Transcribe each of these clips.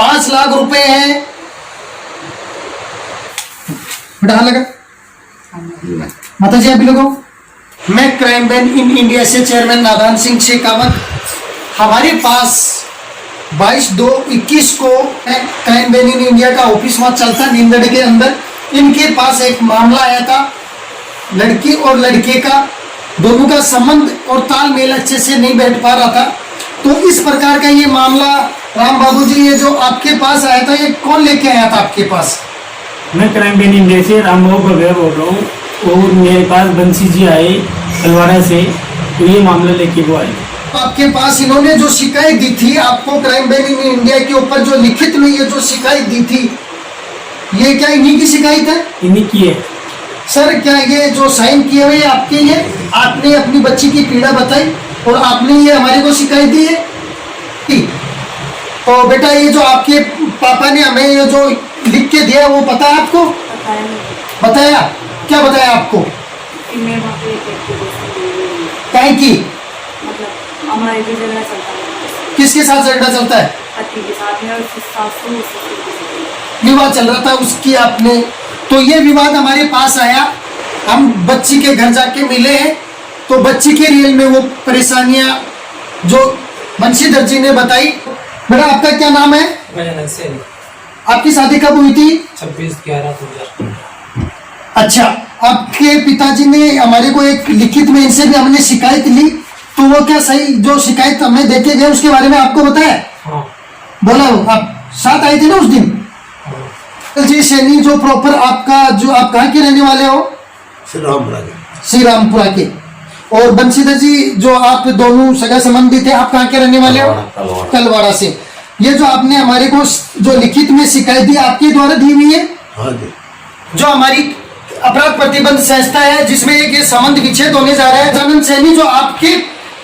5 लाख रुपए हैं। बढ़ा लगा माता जी, अभी लोगों, मैं क्राइम बेन इन इंडिया से चेयरमैन नादान सिंह शेखावत। हमारे पास 22/2/21 को क्राइम बेन इन इंडिया का ऑफिस वहां चलता नींदड़ के अंदर। इनके पास एक मामला आया था, लड़की और लड़के का दोनों का संबंध और तालमेल अच्छे से नहीं बैठ पा रहा था। तो इस प्रकार का ये मामला राम बाबू जी, ये जो आपके पास आया था, ये कौन लेके आया था आपके पास? मैं क्राइम बेन इंडिया से राम बाबू बघेल बोल रहा हूँ, और मेरे पास बंसी जी आए तलवाड़ा से, तो ये मामला लेके वो आए। आपके पास इन्होंने जो शिकायत दी थी आपको, क्राइम बेन इन इंडिया के ऊपर जो लिखित में ये जो शिकायत दी थी, ये क्या इन्हीं की शिकायत है? इन्हीं की है सर। क्या ये जो साइन किए हुए आपके, ये आपने अपनी बच्ची की पीड़ा बताई और आपने ये हमारे को शिकायत दी है? ठीक। तो बेटा, ये जो आपके पापा ने हमें ये जो लिख के दिया वो पता है आपको? बताया? क्या बताया आपको? क्या की? मतलब हमारे भी झगड़ा चलता है। किसके साथ झगड़ा चलता है? पति के साथ में, और सासू विवाद चल रहा था उसकी आपने। तो ये विवाद हमारे पास आया, हम बच्ची के घर जाके मिले हैं, तो बच्ची के रियल में वो परेशानियां जो बंशीधर जी ने बताई। बेटा, आपका क्या नाम है? गजानन सेनी। आपकी शादी कब हुई थी? 26/11/2000। अच्छा, आपके पिताजी ने हमारे को एक लिखित में इनसे भी हमने शिकायत ली, तो वो क्या सही जो शिकायत हमें देके गए उसके बारे में आपको बताया? हाँ। बोला वो आप साथ आए थे ना उस दिन? जी सैनी, जो प्रॉपर आपका, जो आप कहाँ के रहने वाले हो? श्री रामपुरा के। और बंशीधर जी, जो आप दोनों सगा संबंधी थे, आप कहाँ के रहने वाले हो? तलवाड़ा से। ये जो आपने हमारे को जो लिखित में शिकायत दी, आपके द्वारा दी हुई है? हाँ जी। जो हमारी अपराध प्रतिबंध संस्था है, जिसमें एक ये संबंध विच्छेद होने जा रहा है। गजानन सैनी, जो आपके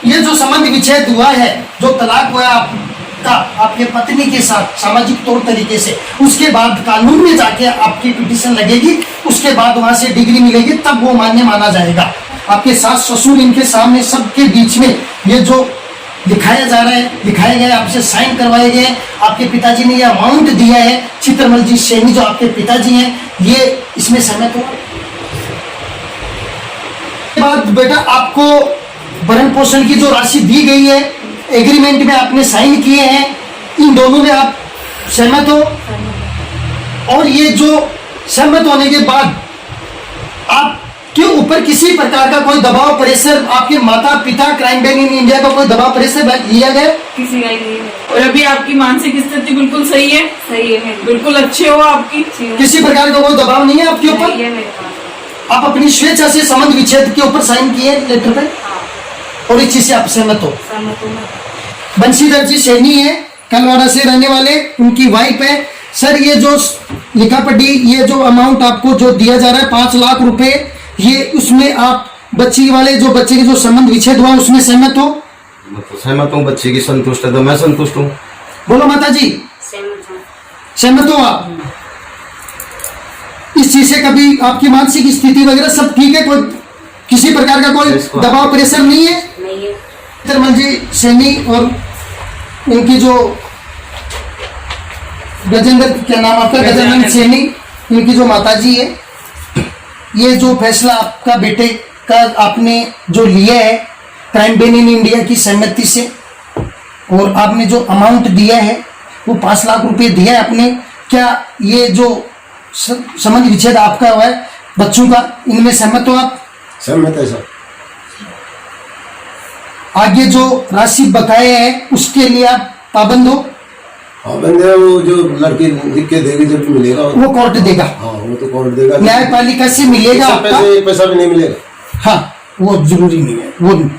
ये जो संबंध विच्छेद हुआ है, जो तलाक हुआ आपका आपके पत्नी के साथ सामाजिक तौर तरीके से, उसके बाद कानून में जाके आपकी पिटीशन लगेगी, उसके बाद वहां से डिग्री मिलेगी, तब वो मान्य माना जाएगा। आपके सास ससुर इनके सामने सबके बीच में ये जो दिखाया जा रहा है, दिखाए गए, आपसे साइन करवाए गए, आपके पिताजी ने ये अमाउंट दिया है। चित्रमल जी सैनी जो आपके पिताजी हैं, ये इसमें सहमत हो? बाद बेटा, आपको भरण पोषण की जो राशि दी गई है, एग्रीमेंट में आपने साइन किए हैं, इन दोनों में आप सहमत हो? और ये जो सहमत होने के बाद आपके ऊपर किसी प्रकार का कोई दबाव प्रेशर, आपके माता पिता, क्राइम बेन इन इंडिया का कोई दबाव प्रेशर लिया गया? किसी का ही नहीं है। और अभी आपकी मानसिक स्थिति बिल्कुल सही है? सही है, बिल्कुल अच्छे हो आपकी? किसी प्रकार का कोई दबाव नहीं है आपके ऊपर? नहीं है मेरे पास। आप अपनी स्वेच्छा से संबंध विच्छेद के ऊपर साइन किए लेटर पे, हाँ, और इस चीज से आप सहमत हो? सहमत हूँ मैं। बंशीधर जी सैनी है, कलवाड़ा से रहने वाले, उनकी वाइफ है। सर, ये जो लिखा पढ़ी, ये जो अमाउंट आपको जो दिया जा रहा है 5 लाख रुपए, ये उसमें आप बच्ची वाले जो बच्चे के जो संबंध विच्छेद हुआ उसमें सहमत हो? सहमत हूँ, बच्ची की संतुष्ट है तो मैं संतुष्ट हूँ। बोलो माता जी, सहमत हूँ। सहमत हो आप? इस चीज से कभी आपकी मानसिक स्थिति वगैरह सब ठीक है? कोई किसी प्रकार का कोई दबाव प्रेशर नहीं है? नहीं है। चित्रमल जी सैनी और इनकी जो गजेंद्र, क्या नाम आपका? गजानन सैनी, इनकी जो माताजी है, ये जो फैसला आपका बेटे का आपने जो लिया है क्राइम बेन इन इंडिया की सहमति से, और आपने जो अमाउंट दिया है वो 5 लाख रुपए दिया है आपने, क्या ये जो संबंध विच्छेद आपका हुआ है बच्चों का, इनमें सहमत हो आप? सहमत है सर। आगे जो राशि बकाया है उसके लिए आप पाबंद हो? हाँ बंदे, वो जो लड़की लिख के देगी जब मिलेगा वो कोर्ट देगा? हाँ, वो तो कोर्ट देगा, न्यायपालिका से मिलेगा आपका? एक पैसा भी नहीं मिलेगा। हाँ, वो जरूरी नहीं है, वो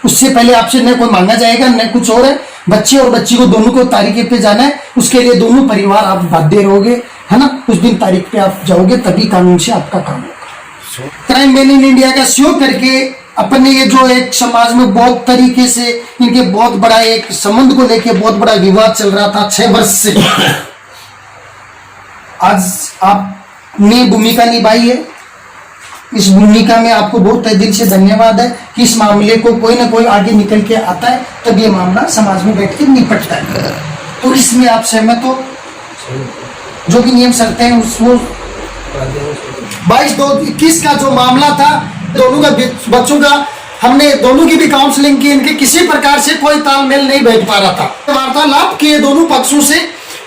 उससे पहले आपसे न कोई मांगा जाएगा न कुछ और है। बच्चे और बच्ची को दोनों को तारीख पे जाना है, उसके लिए दोनों परिवार आप बाध्य रहोगे, है ना? उस दिन तारीख पे आप जाओगे, तभी कानून से आपका काम होगा। क्राइम बेन इन इंडिया का सहयोग करके अपने ये जो एक समाज में बहुत तरीके से इनके बहुत बड़ा एक संबंध को लेके बहुत बड़ा विवाद चल रहा था 6 वर्ष से, आज आपने भूमिका निभाई है। इस भूमिका में आपको बहुत तहे दिल से धन्यवाद है कि इस मामले को कोई ना कोई आगे निकल के आता है, तब ये मामला समाज में बैठ के निपटता है। तो इसमें आप सहमत हो? जो भी नियम शर्तें हैं उसको 22/2/21 का जो मामला था, दोनों का बच्चों का हमने दोनों की भी काउंसलिंग की, इनके किसी प्रकार से कोई तालमेल नहीं बैठ पा रहा था। वार्तालाप किए दोनों पक्षों से,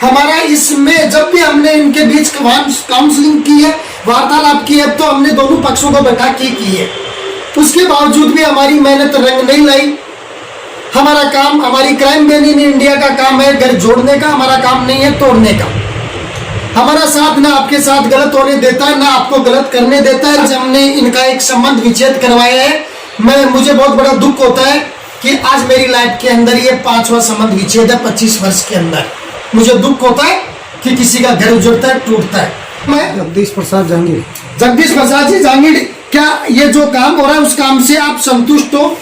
हमारा इसमें जब भी हमने इनके बीच काउंसलिंग की है, वार्तालाप की है, तो हमने दोनों पक्षों को बैठा के की है। उसके बावजूद भी हमारी मेहनत रंग नहीं लाई। हमारा काम, हमारी क्राइम बेन इन इंडिया का काम है घर जोड़ने का, हमारा काम नहीं है तोड़ने का। हमारा साथ ना आपके साथ गलत होने देता है, ना आपको गलत करने देता है। हमने इनका एक संबंध विच्छेद करवाया है। मुझे बहुत बड़ा दुख होता है कि आज मेरी लाइफ के अंदर ये 5वां संबंध विच्छेद है 25 वर्ष के अंदर। मुझे दुख होता है कि किसी का घर उजड़ता है, टूटता है। मैं जगदीश प्रसाद जहांगीर। जगदीश प्रसाद जी जहांगीर, क्या ये जो काम हो रहा है उस काम से आप संतुष्ट हो?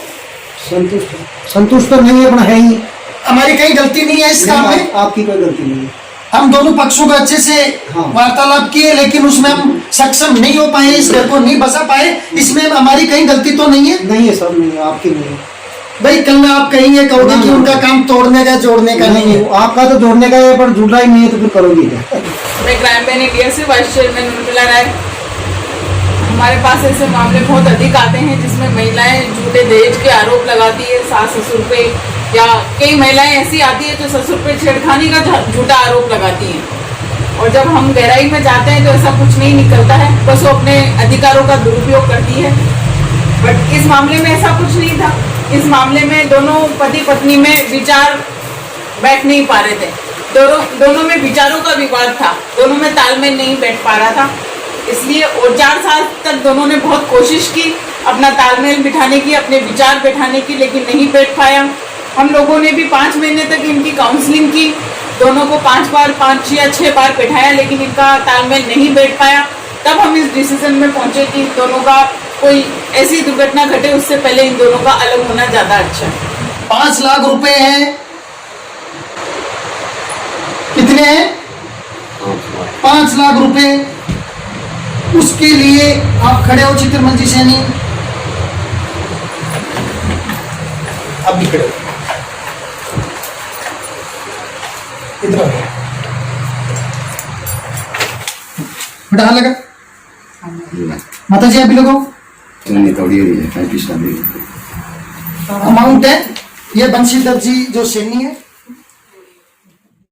संतुष्ट तो नहीं है, अपना है ही। हमारी कहीं गलती नहीं है इस काम में? आपकी कोई गलती नहीं है। हम दोनों पक्षों को अच्छे से वार्तालाप किए, लेकिन उसमें हम सक्षम नहीं हो पाए, इस घर को नहीं बसा पाए। इसमें हमारी कहीं गलती तो नहीं है? नहीं है सर, नहीं है, आपकी नहीं है भाई। कल में आप कहेंगे, कहोगे कि उनका काम तोड़ने का जोड़ने का नहीं है। आपका तो जोड़ने का है, पर जुड़ा ही नहीं है तो फिर करोगी क्या? मैं क्राइम बेन इंडिया से वाइस चेयरमैन उर्मिला राय। हमारे पास ऐसे मामले बहुत अधिक आते हैं जिसमें महिलाएं झूठे दहेज के आरोप लगाती है सास ससुर पे, या कई महिलाएं ऐसी आती है जो ससुर पे छेड़खानी का झूठा आरोप लगाती हैं। और जब हम गहराई में जाते हैं तो ऐसा कुछ नहीं निकलता है, बस वो अपने अधिकारों का दुरुपयोग करती है। बट इस मामले में ऐसा कुछ नहीं था। इस मामले में दोनों पति पत्नी में विचार बैठ नहीं पा रहे थे। दोनों में विचारों का विवाद था, दोनों में तालमेल नहीं बैठ पा रहा था। इसलिए और 4 साल तक दोनों ने बहुत कोशिश की अपना तालमेल बिठाने की, अपने विचार बैठाने की, लेकिन नहीं बैठ पाया। हम लोगों ने भी 5 महीने तक इनकी काउंसलिंग की, दोनों को 5 या 6 बार बैठाया, लेकिन इनका तालमेल नहीं बैठ पाया। तब हम इस डिसीजन में पहुंचे कि दोनों का कोई ऐसी दुर्घटना घटे उससे पहले इन दोनों का अलग होना ज्यादा अच्छा है। 5 लाख रुपए हैं। कितने हैं? 5 लाख रुपए। उसके लिए आप खड़े हो चित्रमन जी सैनी, आप भी खड़े हो, इधर बैठा लगा माता जी, अभी लोगों अमाउंट है ये बंशीधर जी जो सैनी है।